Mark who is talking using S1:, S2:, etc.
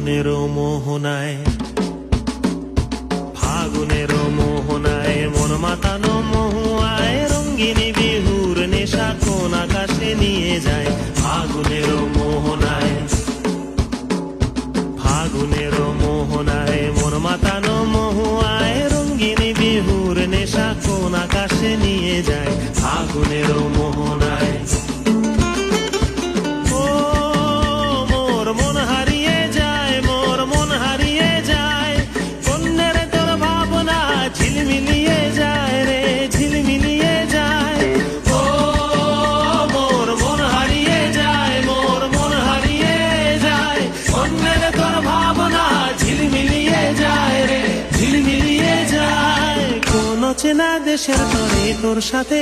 S1: ফাগুনেরও মোহনায়, ফাগুনেরও মোহনায় মন মাতানো মহুয়ায় রঙ্গিনী বিহুর নেশা কোন আকাশে নিয়ে যায়। ফাগুনেরও মোহনায়, ফাগুনেরও মোহনায় মন মাতানো মহুয়ায় রঙ্গিনী বিহুর নেশা কোন আকাশে নিয়ে যায়। ফাগুনেরও মোহনায় ঝিলমিলিয়ে যায় রে, ঝিলমিলিয়ে যায়। ও মোর মন হারিয়ে যায়, মোর মন হারিয়ে যায়। অন্যের তোর ভাবনা ঝিলমিলিয়ে যায় রে, ঝিলমিলিয়ে যায়। কোন চেনা দেশের তরে তোর সাথে